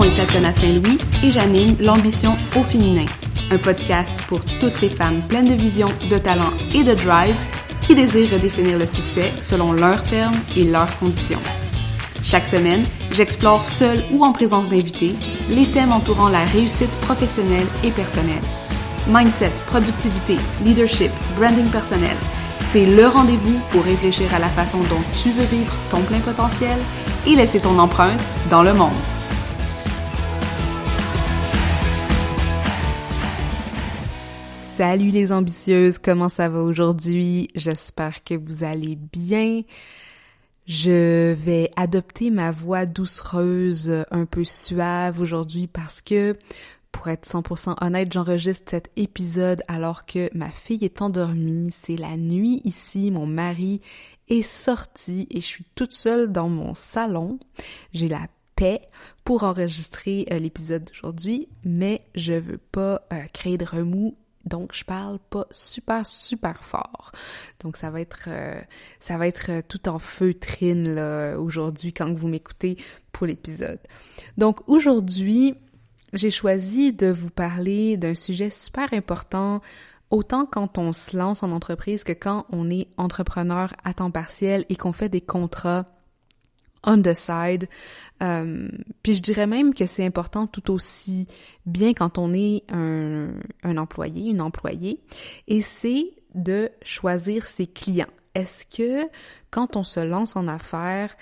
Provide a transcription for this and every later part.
est Tatiana Saint-Louis et j'anime L'Ambition au féminin, un podcast pour toutes les femmes pleines de vision, de talent et de drive qui désirent redéfinir le succès selon leurs termes et leurs conditions. Chaque semaine, j'explore seule ou en présence d'invités les thèmes entourant la réussite professionnelle et personnelle. Mindset, productivité, leadership, branding personnel. C'est le rendez-vous pour réfléchir à la façon dont tu veux vivre ton plein potentiel et laisser ton empreinte dans le monde. Salut les ambitieuses, comment ça va aujourd'hui? J'espère que vous allez bien. Je vais adopter ma voix doucereuse, un peu suave aujourd'hui parce que, pour être 100% honnête, j'enregistre cet épisode alors que ma fille est endormie. C'est la nuit ici, mon mari est sorti et je suis toute seule dans mon salon. J'ai la paix pour enregistrer l'épisode d'aujourd'hui, mais je veux pas créer de remous. Donc, je parle pas super fort. Donc, ça va être tout en feutrine, là, aujourd'hui, quand vous m'écoutez pour l'épisode. Donc, aujourd'hui, j'ai choisi de vous parler d'un sujet super important, autant quand on se lance en entreprise que quand on est entrepreneur à temps partiel et qu'on fait des contrats on the side. Puis je dirais même que c'est important tout aussi bien quand on est un employé, une employée, et c'est de choisir ses clients. Est-ce que quand on se lance en affaires,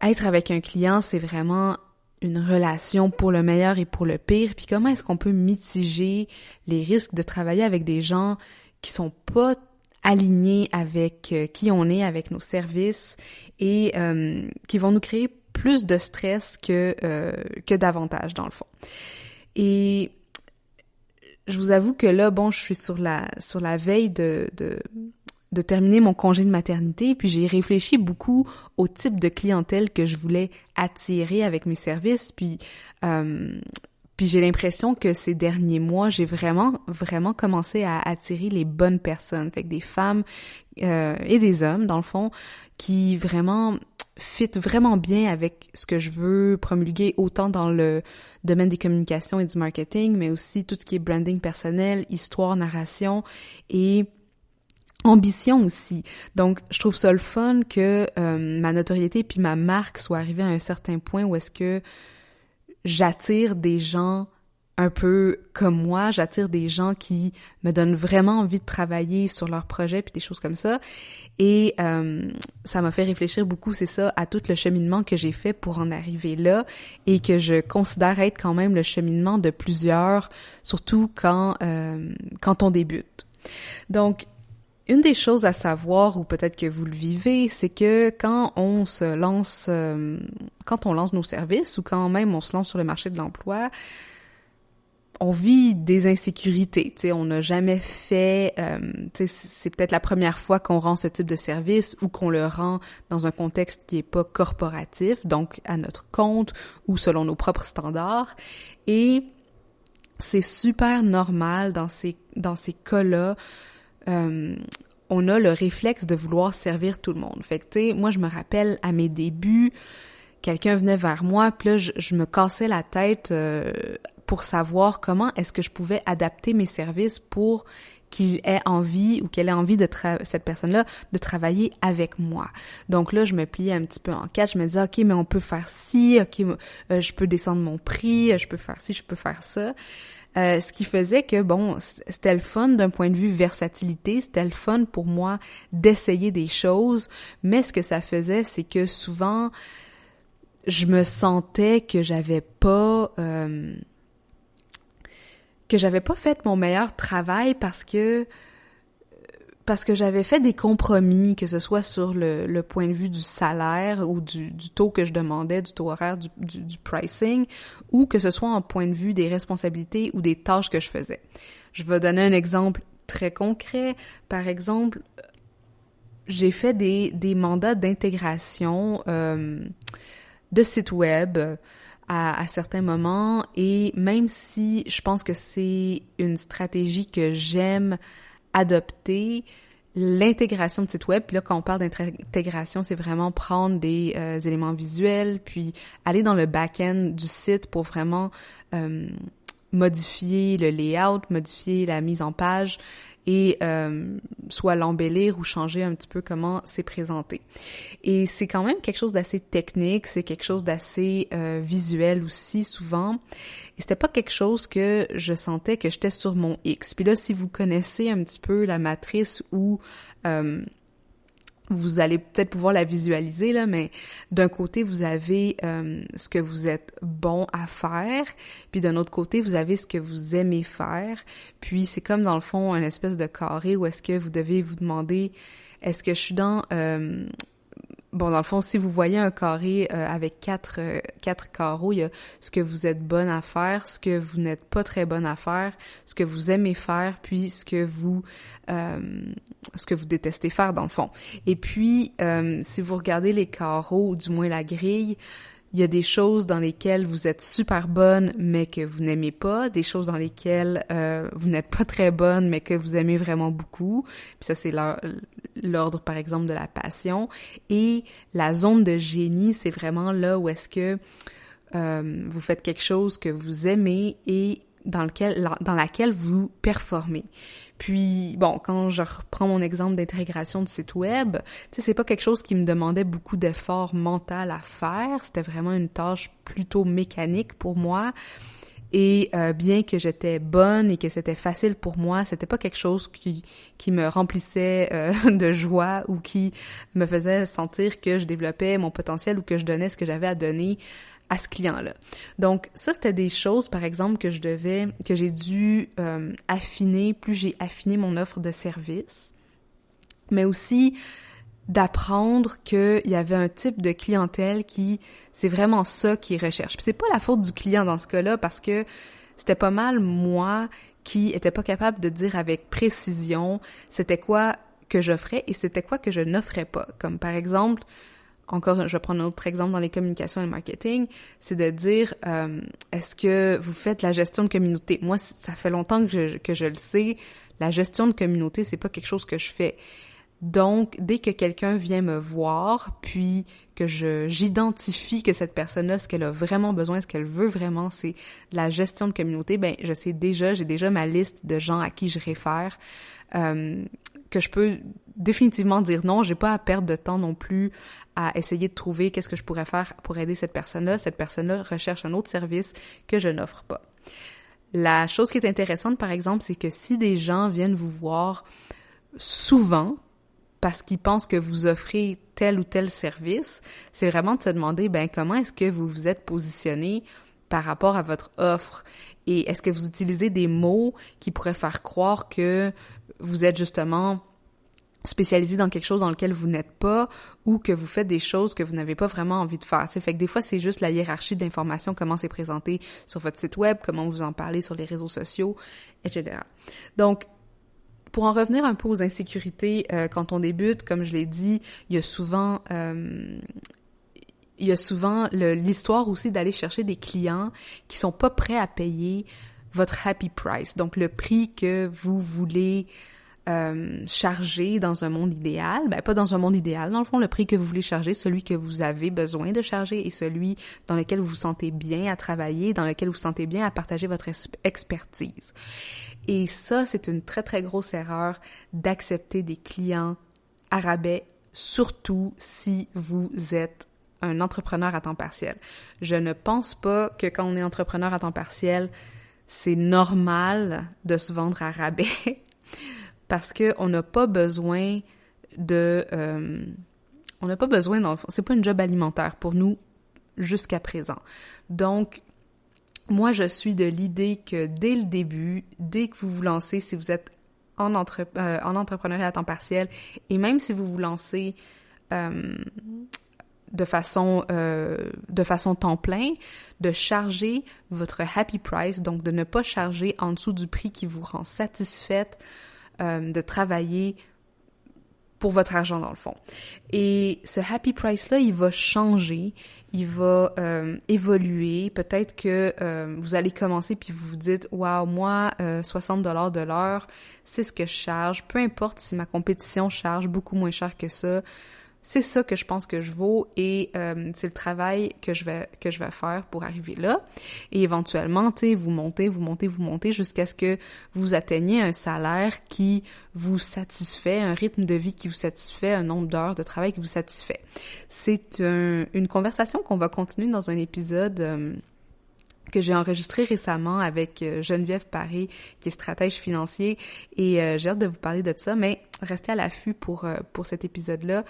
être avec un client, c'est vraiment une relation pour le meilleur et pour le pire? Puis comment est-ce qu'on peut mitiger les risques de travailler avec des gens qui sont pas alignés avec qui on est, avec nos services et qui vont nous créer plus de stress que d'avantages dans le fond. Et je vous avoue que là, bon, je suis sur la veille de terminer mon congé de maternité, puis j'ai réfléchi beaucoup au type de clientèle que je voulais attirer avec mes services, puis j'ai l'impression que ces derniers mois, j'ai vraiment commencé à attirer les bonnes personnes, fait que des femmes et des hommes, dans le fond, qui vraiment fit vraiment bien avec ce que je veux promulguer, autant dans le domaine des communications et du marketing, mais aussi tout ce qui est branding personnel, histoire, narration et ambition aussi. Donc, je trouve ça le fun que ma notoriété puis ma marque soit arrivée à un certain point où est-ce que j'attire des gens un peu comme moi, j'attire des gens qui me donnent vraiment envie de travailler sur leurs projets puis des choses comme ça. Et ça m'a fait réfléchir beaucoup, c'est ça, à tout le cheminement que j'ai fait pour en arriver là et que je considère être quand même le cheminement de plusieurs, surtout quand on débute. Donc, une des choses à savoir, ou peut-être que vous le vivez, c'est que quand on lance nos services ou quand même on se lance sur le marché de l'emploi, on vit des insécurités. Tu sais, on n'a jamais fait, tu sais, c'est peut-être la première fois qu'on rend ce type de service ou qu'on le rend dans un contexte qui est pas corporatif, donc à notre compte ou selon nos propres standards. Et c'est super normal dans ces cas-là. On a le réflexe de vouloir servir tout le monde. Fait que, tu sais, moi, je me rappelle à mes débuts, quelqu'un venait vers moi, puis là, je me cassais la tête pour savoir comment est-ce que je pouvais adapter mes services pour qu'il ait envie ou qu'elle ait envie cette personne-là de travailler avec moi. Donc là, je me pliais un petit peu en quatre, je me disais, OK, mais on peut faire ci, OK, je peux descendre mon prix, je peux faire ci, je peux faire ça. Ce qui faisait que, bon, c'était le fun d'un point de vue versatilité, c'était le fun pour moi d'essayer des choses, mais ce que ça faisait, c'est que souvent, je me sentais que j'avais pas fait mon meilleur travail parce que j'avais fait des compromis, que ce soit sur le point de vue du salaire ou du taux que je demandais, du taux horaire, du pricing, ou que ce soit en point de vue des responsabilités ou des tâches que je faisais. Je vais donner un exemple très concret. Par exemple, j'ai fait des mandats d'intégration de sites web à certains moments, et même si je pense que c'est une stratégie que j'aime adopter, l'intégration de site web. Puis là, quand on parle d'intégration, c'est vraiment prendre des éléments visuels, puis aller dans le back-end du site pour vraiment modifier le layout, modifier la mise en page et soit l'embellir ou changer un petit peu comment c'est présenté. Et c'est quand même quelque chose d'assez technique, c'est quelque chose d'assez visuel aussi souvent. Et c'était pas quelque chose que je sentais que j'étais sur mon X. Puis là, si vous connaissez un petit peu la matrice où vous allez peut-être pouvoir la visualiser, là, mais d'un côté, vous avez ce que vous êtes bon à faire, puis d'un autre côté, vous avez ce que vous aimez faire. Puis c'est comme, dans le fond, une espèce de carré où est-ce que vous devez vous demander, est-ce que je suis dans... Bon, dans le fond, si vous voyez un carré avec quatre carreaux, il y a ce que vous êtes bonne à faire, ce que vous n'êtes pas très bonne à faire, ce que vous aimez faire, puis ce que vous détestez faire, dans le fond. Et puis, si vous regardez les carreaux, ou du moins la grille, il y a des choses dans lesquelles vous êtes super bonne, mais que vous n'aimez pas, des choses dans lesquelles vous n'êtes pas très bonne, mais que vous aimez vraiment beaucoup. Puis ça, c'est l'ordre, par exemple, de la passion. Et la zone de génie, c'est vraiment là où est-ce que vous faites quelque chose que vous aimez et dans laquelle vous performez. Puis, bon, quand je reprends mon exemple d'intégration de site web, tu sais, c'est pas quelque chose qui me demandait beaucoup d'effort mental à faire. C'était vraiment une tâche plutôt mécanique pour moi. Et bien que j'étais bonne et que c'était facile pour moi, c'était pas quelque chose qui me remplissait de joie ou qui me faisait sentir que je développais mon potentiel ou que je donnais ce que j'avais à donner à ce client-là. Donc ça, c'était des choses, par exemple, que j'ai dû affiner, plus j'ai affiné mon offre de service, mais aussi d'apprendre qu'il y avait un type de clientèle c'est vraiment ça qu'ils recherchent. Puis c'est pas la faute du client dans ce cas-là, parce que c'était pas mal moi qui était pas capable de dire avec précision c'était quoi que j'offrais et c'était quoi que je n'offrais pas. Comme par exemple, encore, je vais prendre un autre exemple dans les communications et le marketing, c'est de dire, est-ce que vous faites la gestion de communauté? Moi, ça fait longtemps que je le sais, la gestion de communauté, c'est pas quelque chose que je fais. Donc, dès que quelqu'un vient me voir, puis que j'identifie que cette personne-là, ce qu'elle a vraiment besoin, ce qu'elle veut vraiment, c'est la gestion de communauté, ben je sais déjà, j'ai déjà ma liste de gens à qui je réfère, que je peux définitivement dire non, j'ai pas à perdre de temps non plus à essayer de trouver qu'est-ce que je pourrais faire pour aider cette personne-là. Cette personne-là recherche un autre service que je n'offre pas. La chose qui est intéressante, par exemple, c'est que si des gens viennent vous voir souvent parce qu'ils pensent que vous offrez tel ou tel service, c'est vraiment de se demander, comment est-ce que vous vous êtes positionné par rapport à votre offre? Et est-ce que vous utilisez des mots qui pourraient faire croire que vous êtes justement spécialisé dans quelque chose dans lequel vous n'êtes pas ou que vous faites des choses que vous n'avez pas vraiment envie de faire. Fait que des fois, c'est juste la hiérarchie d'informations, comment c'est présenté sur votre site web, comment vous en parlez sur les réseaux sociaux, etc. Donc, pour en revenir un peu aux insécurités, quand on débute, comme je l'ai dit, il y a souvent l'histoire aussi d'aller chercher des clients qui sont pas prêts à payer votre happy price, donc le prix que vous voulez charger dans un monde idéal, pas dans un monde idéal, dans le fond, le prix que vous voulez charger, celui que vous avez besoin de charger et celui dans lequel vous vous sentez bien à travailler, dans lequel vous vous sentez bien à partager votre expertise. Et ça, c'est une très, très grosse erreur d'accepter des clients à rabais, surtout si vous êtes un entrepreneur à temps partiel. Je ne pense pas que quand on est entrepreneur à temps partiel, c'est normal de se vendre à rabais parce que on n'a pas besoin dans le fond, c'est pas une job alimentaire pour nous jusqu'à présent. Donc, moi, je suis de l'idée que dès le début, dès que vous vous lancez, si vous êtes en entrepreneuriat à temps partiel, et même si vous vous lancez de façon temps plein, de charger votre happy price, donc de ne pas charger en dessous du prix qui vous rend satisfaite, de travailler pour votre argent dans le fond. Et ce happy price-là, il va changer, il va évoluer. Peut-être que vous allez commencer puis vous vous dites « Wow, moi, 60$ de l'heure, c'est ce que je charge. Peu importe si ma compétition charge beaucoup moins cher que ça. C'est ça que je pense que je vaux et c'est le travail que je vais faire pour arriver là. » Et éventuellement, tu sais, vous montez jusqu'à ce que vous atteigniez un salaire qui vous satisfait, un rythme de vie qui vous satisfait, un nombre d'heures de travail qui vous satisfait. C'est une conversation qu'on va continuer dans un épisode que j'ai enregistré récemment avec Geneviève Paré, qui est stratège financier, et j'ai hâte de vous parler de ça, mais restez à l'affût pour cet épisode-là.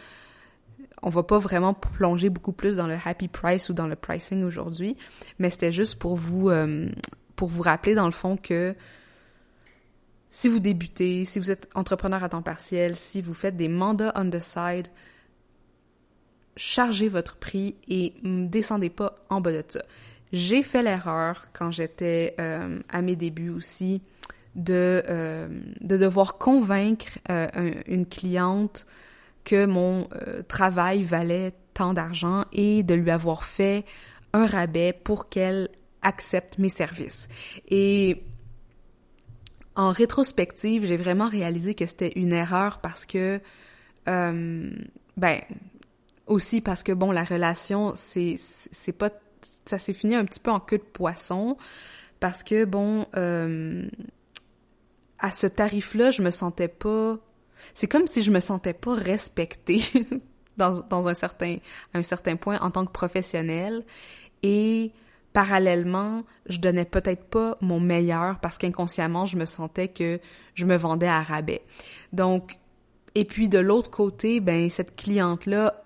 On va pas vraiment plonger beaucoup plus dans le happy price ou dans le pricing aujourd'hui, mais c'était juste pour vous rappeler dans le fond que si vous débutez, si vous êtes entrepreneur à temps partiel, si vous faites des mandats on the side, chargez votre prix et descendez pas en bas de ça. J'ai fait l'erreur quand j'étais à mes débuts aussi de devoir convaincre une cliente que mon travail valait tant d'argent et de lui avoir fait un rabais pour qu'elle accepte mes services. Et en rétrospective, j'ai vraiment réalisé que c'était une erreur parce que, aussi parce que, bon, la relation, c'est pas, ça s'est fini un petit peu en queue de poisson parce que, bon, à ce tarif-là, je me sentais pas... C'est comme si je me sentais pas respectée dans un certain point en tant que professionnelle et parallèlement, je donnais peut-être pas mon meilleur parce qu'inconsciemment, je me sentais que je me vendais à rabais. Donc, et puis de l'autre côté, ben cette cliente-là,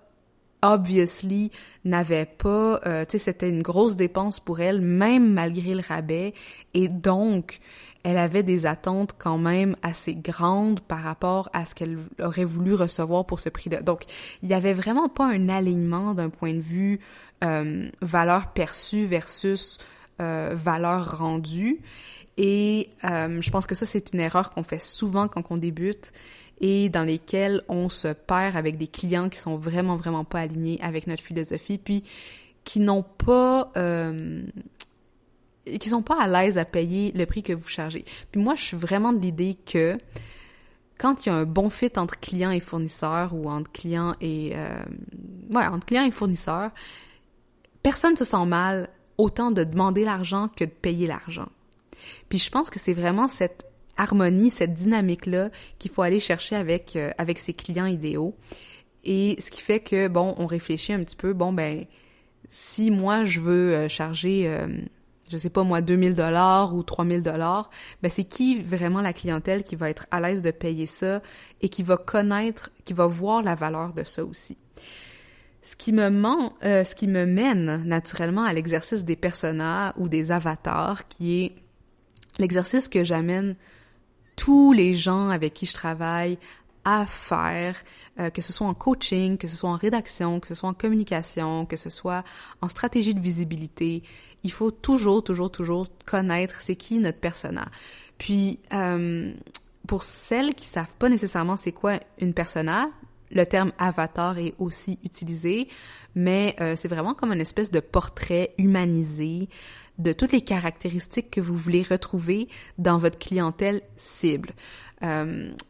obviously, n'avait pas, tu sais, c'était une grosse dépense pour elle, même malgré le rabais, et donc, elle avait des attentes quand même assez grandes par rapport à ce qu'elle aurait voulu recevoir pour ce prix-là. Donc, il y avait vraiment pas un alignement d'un point de vue valeur perçue versus valeur rendue. Et je pense que ça, c'est une erreur qu'on fait souvent quand on débute et dans lesquelles on se perd avec des clients qui sont vraiment, vraiment pas alignés avec notre philosophie, puis qui n'ont pas... qui sont pas à l'aise à payer le prix que vous chargez. Puis moi, je suis vraiment de l'idée que quand il y a un bon fit entre client et fournisseur ou entre client et fournisseur, personne se sent mal autant de demander l'argent que de payer l'argent. Puis je pense que c'est vraiment cette harmonie, cette dynamique-là qu'il faut aller chercher avec ses clients idéaux. Et ce qui fait que, bon, on réfléchit un petit peu, bon, ben, si moi, je veux charger... je sais pas moi, 2000$ ou 3000$, ben c'est qui vraiment la clientèle qui va être à l'aise de payer ça et qui va connaître, qui va voir la valeur de ça aussi. Ce qui me mène naturellement à l'exercice des personas ou des avatars, qui est l'exercice que j'amène tous les gens avec qui je travaille à faire, que ce soit en coaching, que ce soit en rédaction, que ce soit en communication, que ce soit en stratégie de visibilité. Il faut toujours connaître c'est qui notre persona. Puis, pour celles qui savent pas nécessairement c'est quoi une persona, le terme avatar est aussi utilisé, mais c'est vraiment comme une espèce de portrait humanisé de toutes les caractéristiques que vous voulez retrouver dans votre clientèle cible.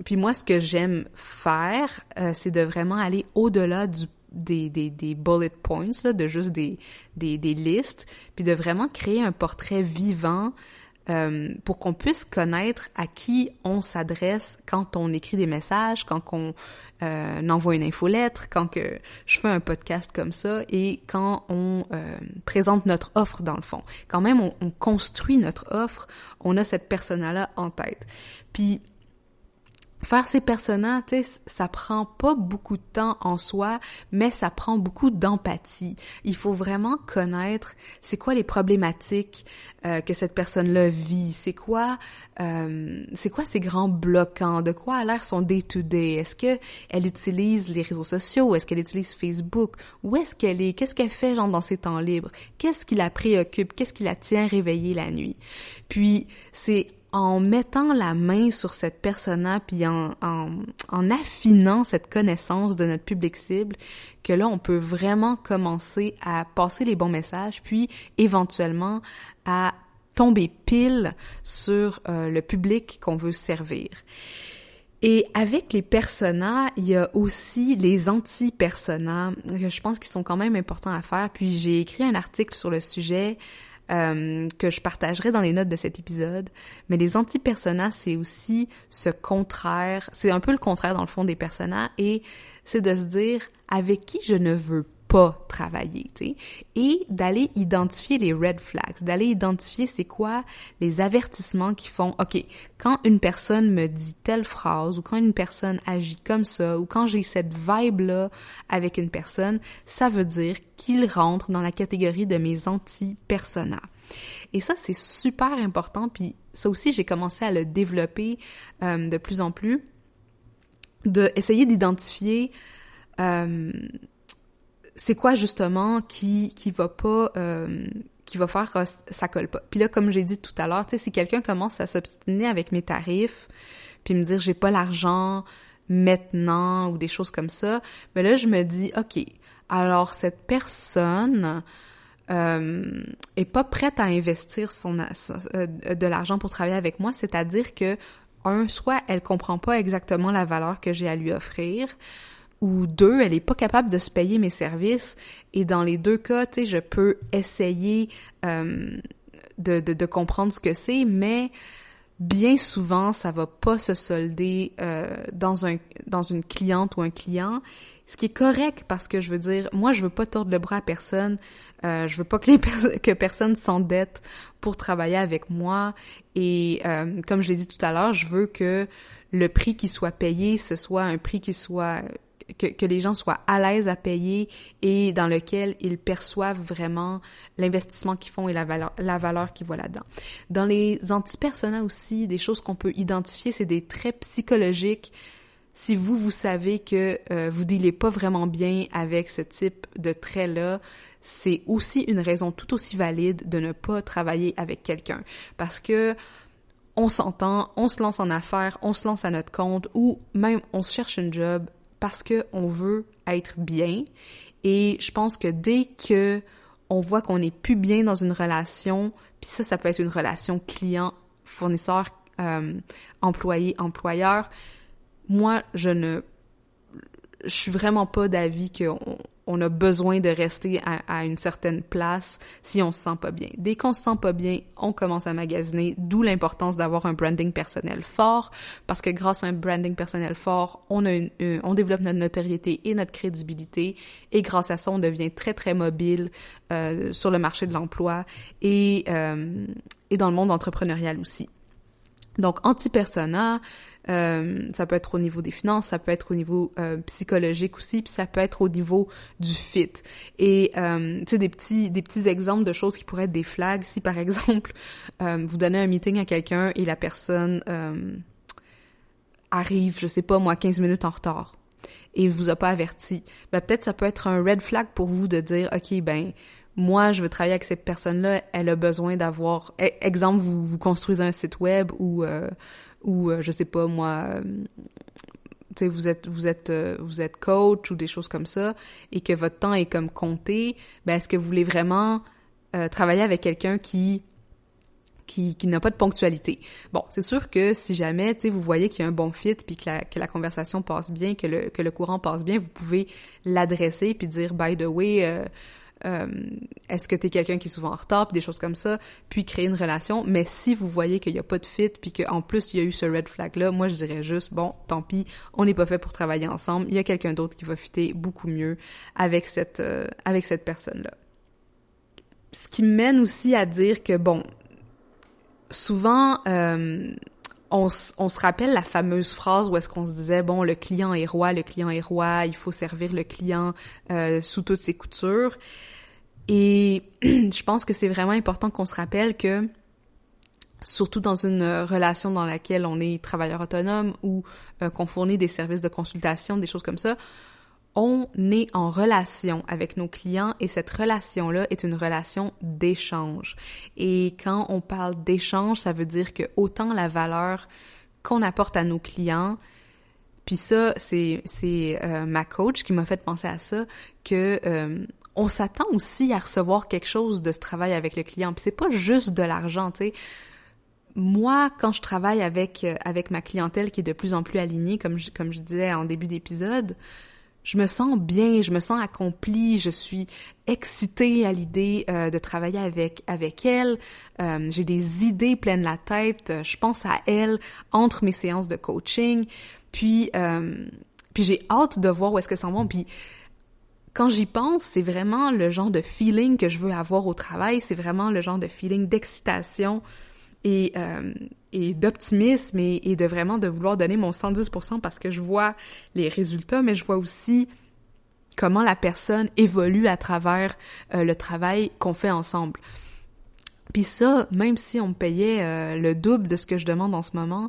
Puis moi, ce que j'aime faire, c'est de vraiment aller au-delà des bullet points, là, de juste des listes, puis de vraiment créer un portrait vivant pour qu'on puisse connaître à qui on s'adresse quand on écrit des messages, quand on envoie une infolettre, quand que je fais un podcast comme ça et quand on présente notre offre dans le fond. Quand même, on construit notre offre, on a cette persona-là en tête. Puis, faire ces personnages, tu sais, ça prend pas beaucoup de temps en soi, mais ça prend beaucoup d'empathie. Il faut vraiment connaître c'est quoi les problématiques que cette personne-là vit, c'est quoi ses grands bloquants, de quoi a l'air son day-to-day, est-ce que elle utilise les réseaux sociaux, est-ce qu'elle utilise Facebook, où est-ce qu'elle est, qu'est-ce qu'elle fait genre dans ses temps libres, qu'est-ce qui la préoccupe, qu'est-ce qui la tient réveillée la nuit. Puis c'est en mettant la main sur cette personne-là, puis en affinant cette connaissance de notre public cible, que là, on peut vraiment commencer à passer les bons messages, puis éventuellement à tomber pile sur le public qu'on veut servir. Et avec les personas, il y a aussi les anti-personas, que je pense qu'ils sont quand même importants à faire. Puis j'ai écrit un article sur le sujet que je partagerai dans les notes de cet épisode. Mais les anti-personas, c'est aussi ce contraire, c'est un peu le contraire dans le fond des personas, et c'est de se dire avec qui je ne veux pas travailler, tu sais, et d'aller identifier les red flags, d'aller identifier c'est quoi les avertissements qui font, OK, quand une personne me dit telle phrase, ou quand une personne agit comme ça, ou quand j'ai cette vibe-là avec une personne, ça veut dire qu'il rentre dans la catégorie de mes anti-personas. Et ça, c'est super important, puis ça aussi, j'ai commencé à le développer de plus en plus, de essayer d'identifier c'est quoi justement qui va pas qui va faire ça colle pas. Puis là, comme j'ai dit tout à l'heure, tu sais, si quelqu'un commence à s'obstiner avec mes tarifs, puis me dire j'ai pas l'argent maintenant ou des choses comme ça, ben là je me dis OK, alors cette personne est pas prête à investir de l'argent pour travailler avec moi, c'est-à-dire que soit elle comprend pas exactement la valeur que j'ai à lui offrir, ou 2, elle est pas capable de se payer mes services. Et dans les 2 cas, tu sais, je peux essayer de comprendre ce que c'est, mais bien souvent, ça va pas se solder dans une cliente ou un client, ce qui est correct parce que je veux dire, moi, je veux pas tordre le bras à personne, je veux pas que personne s'endette pour travailler avec moi, et comme je l'ai dit tout à l'heure, je veux que le prix qui soit payé, ce soit un prix qui soit que les gens soient à l'aise à payer et dans lequel ils perçoivent vraiment l'investissement qu'ils font et la valeur qu'ils voient là-dedans. Dans les anti-personas aussi, des choses qu'on peut identifier, c'est des traits psychologiques. Si vous savez que vous dealez pas vraiment bien avec ce type de traits-là, c'est aussi une raison tout aussi valide de ne pas travailler avec quelqu'un. Parce que on s'entend, on se lance en affaires, on se lance à notre compte ou même on se cherche une job parce que on veut être bien. Et je pense que dès que on voit qu'on n'est plus bien dans une relation, puis ça peut être une relation client, fournisseur, employé, employeur, moi, je suis vraiment pas d'avis qu'on a besoin de rester à une certaine place si on se sent pas bien. Dès qu'on se sent pas bien, on commence à magasiner, d'où l'importance d'avoir un branding personnel fort, parce que grâce à un branding personnel fort, on développe notre notoriété et notre crédibilité, et grâce à ça, on devient très, très mobile sur le marché de l'emploi et dans le monde entrepreneurial aussi. Donc, anti-persona, ça peut être au niveau des finances, ça peut être au niveau psychologique aussi, puis ça peut être au niveau du fit. Et tu sais, des petits exemples de choses qui pourraient être des flags. Si par exemple vous donnez un meeting à quelqu'un et la personne arrive, je sais pas moi, 15 minutes en retard et vous a pas averti, ben peut-être ça peut être un red flag pour vous de dire OK, ben moi, je veux travailler avec cette personne-là, elle a besoin d'avoir... Exemple, vous construisez un site web ou je sais pas, moi, tu sais, vous êtes coach ou des choses comme ça, et que votre temps est comme compté, ben est-ce que vous voulez vraiment travailler avec quelqu'un qui n'a pas de ponctualité? Bon, c'est sûr que si jamais, tu sais, vous voyez qu'il y a un bon fit puis que la conversation passe bien, que le courant passe bien, vous pouvez l'adresser puis dire « By the way... est-ce que t'es quelqu'un qui est souvent en retard, puis des choses comme ça, puis créer une relation. Mais si vous voyez qu'il y a pas de fit, puis qu'en plus il y a eu ce red flag-là, moi je dirais juste, bon, tant pis, on n'est pas fait pour travailler ensemble, il y a quelqu'un d'autre qui va fitter beaucoup mieux avec cette personne-là. Ce qui mène aussi à dire que, bon, souvent... On se rappelle la fameuse phrase où est-ce qu'on se disait, bon, le client est roi, il faut servir le client sous toutes ses coutures. Et je pense que c'est vraiment important qu'on se rappelle que, surtout dans une relation dans laquelle on est travailleur autonome ou qu'on fournit des services de consultation, des choses comme ça, on est en relation avec nos clients et cette relation-là est une relation d'échange. Et quand on parle d'échange, ça veut dire que autant la valeur qu'on apporte à nos clients, puis ça, c'est ma coach qui m'a fait penser à ça, que on s'attend aussi à recevoir quelque chose de ce travail avec le client. Puis c'est pas juste de l'argent, tu sais. Moi, quand je travaille avec ma clientèle qui est de plus en plus alignée, comme je disais en début d'épisode, je me sens bien, je me sens accomplie, je suis excitée à l'idée de travailler avec elle. J'ai des idées pleines la tête, je pense à elle entre mes séances de coaching, puis j'ai hâte de voir où est-ce qu'elles s'en vont. Puis quand j'y pense, c'est vraiment le genre de feeling que je veux avoir au travail, c'est vraiment le genre de feeling d'excitation et d'optimisme et de vraiment de vouloir donner mon 110% parce que je vois les résultats, mais je vois aussi comment la personne évolue à travers le travail qu'on fait ensemble. Puis ça, même si on me payait le double de ce que je demande en ce moment,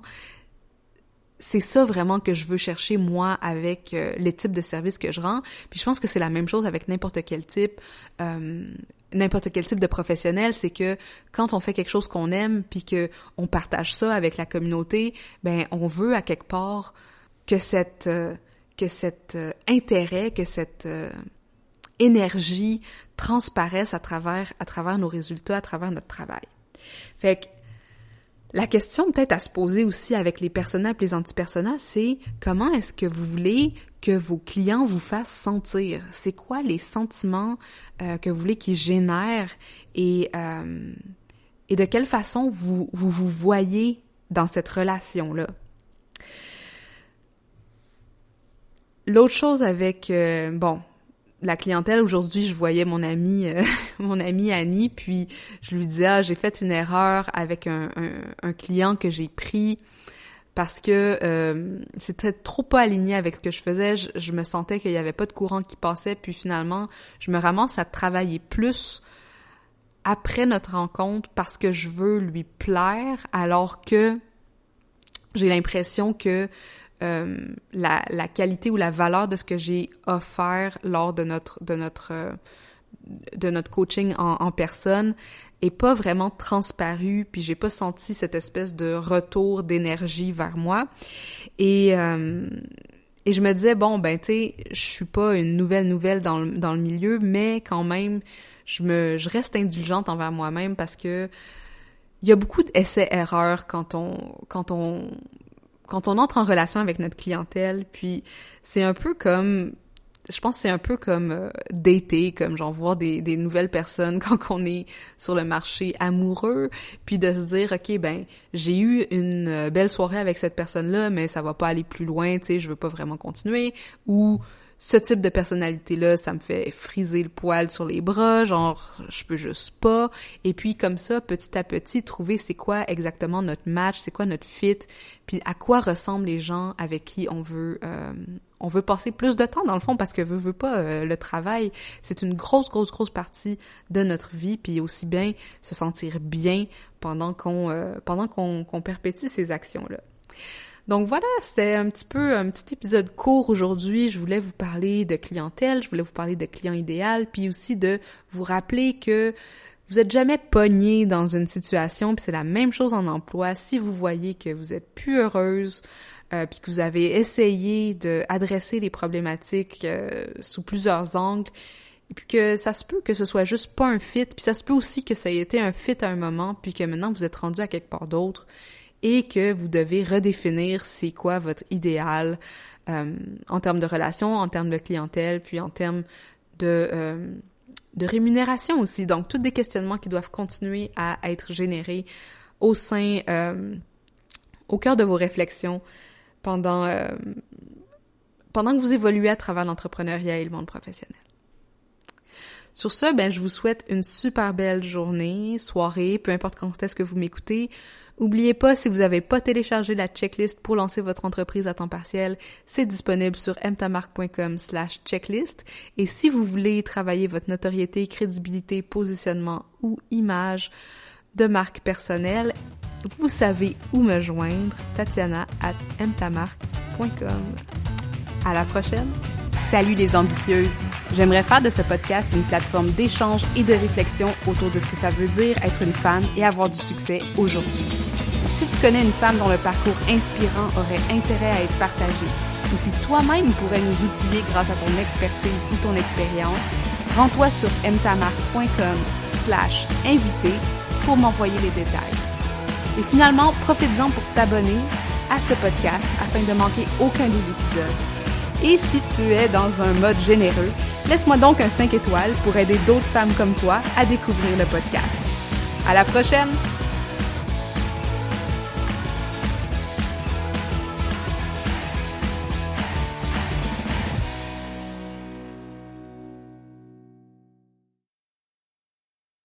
c'est ça vraiment que je veux chercher, moi, avec les types de services que je rends. Puis je pense que c'est la même chose avec n'importe quel type de professionnel, c'est que quand on fait quelque chose qu'on aime puis que on partage ça avec la communauté, ben on veut à quelque part que cet intérêt, que cette énergie transparaisse à travers nos résultats, à travers notre travail. Fait que la question peut-être à se poser aussi avec les personas et les anti-personas, c'est comment est-ce que vous voulez que vos clients vous fassent sentir? C'est quoi les sentiments que vous voulez qu'ils génèrent et de quelle façon vous voyez dans cette relation-là? L'autre chose avec, la clientèle, aujourd'hui, je voyais mon amie Annie, puis je lui disais, j'ai fait une erreur avec un client que j'ai pris parce que c'était trop pas aligné avec ce que je faisais. Je me sentais qu'il y avait pas de courant qui passait, puis finalement, je me ramasse à travailler plus après notre rencontre parce que je veux lui plaire, alors que j'ai l'impression que la qualité ou la valeur de ce que j'ai offert lors de notre coaching en personne est pas vraiment transparu, puis j'ai pas senti cette espèce de retour d'énergie vers moi. Et je me disais, bon, ben tu sais, je suis pas une nouvelle dans le milieu, mais quand même, je reste indulgente envers moi-même parce que il y a beaucoup d'essais-erreurs quand on entre en relation avec notre clientèle, puis c'est un peu comme, je pense que c'est un peu comme dater, comme genre voir des nouvelles personnes quand on est sur le marché amoureux, puis de se dire, OK, ben, j'ai eu une belle soirée avec cette personne-là, mais ça va pas aller plus loin, tu sais, je veux pas vraiment continuer, ou ce type de personnalité-là, ça me fait friser le poil sur les bras, genre, je peux juste pas. Et puis, comme ça, petit à petit, trouver c'est quoi exactement notre match, c'est quoi notre fit, puis à quoi ressemblent les gens avec qui on veut passer plus de temps, dans le fond, parce que veut pas, le travail, c'est une grosse partie de notre vie, puis aussi bien se sentir bien pendant qu'on perpétue ces actions-là. Donc voilà, c'était un petit épisode court aujourd'hui. Je voulais vous parler de clientèle, je voulais vous parler de client idéal, puis aussi de vous rappeler que vous êtes jamais pogné dans une situation, puis c'est la même chose en emploi. Si vous voyez que vous êtes plus heureuse, puis que vous avez essayé d'adresser les problématiques sous plusieurs angles, et puis que ça se peut que ce soit juste pas un fit, puis ça se peut aussi que ça ait été un fit à un moment, puis que maintenant vous êtes rendu à quelque part d'autre, et que vous devez redéfinir c'est quoi votre idéal en termes de relations, en termes de clientèle, puis en termes de rémunération aussi. Donc, tous des questionnements qui doivent continuer à être générés au cœur de vos réflexions pendant que vous évoluez à travers l'entrepreneuriat et le monde professionnel. Sur ce, je vous souhaite une super belle journée, soirée, peu importe quand est-ce que vous m'écoutez. N'oubliez pas, si vous n'avez pas téléchargé la checklist pour lancer votre entreprise à temps partiel, c'est disponible sur mtamarque.com/checklist. Et si vous voulez travailler votre notoriété, crédibilité, positionnement ou image de marque personnelle, vous savez où me joindre, Tatiana@mtamarque.com. À la prochaine! Salut les ambitieuses! J'aimerais faire de ce podcast une plateforme d'échange et de réflexion autour de ce que ça veut dire être une femme et avoir du succès aujourd'hui. Si tu connais une femme dont le parcours inspirant aurait intérêt à être partagé, ou si toi-même pourrais nous outiller grâce à ton expertise ou ton expérience, rends-toi sur mtamar.com/invité pour m'envoyer les détails. Et finalement, profites-en pour t'abonner à ce podcast afin de manquer aucun des épisodes. Et si tu es dans un mode généreux, laisse-moi donc un 5 étoiles pour aider d'autres femmes comme toi à découvrir le podcast. À la prochaine!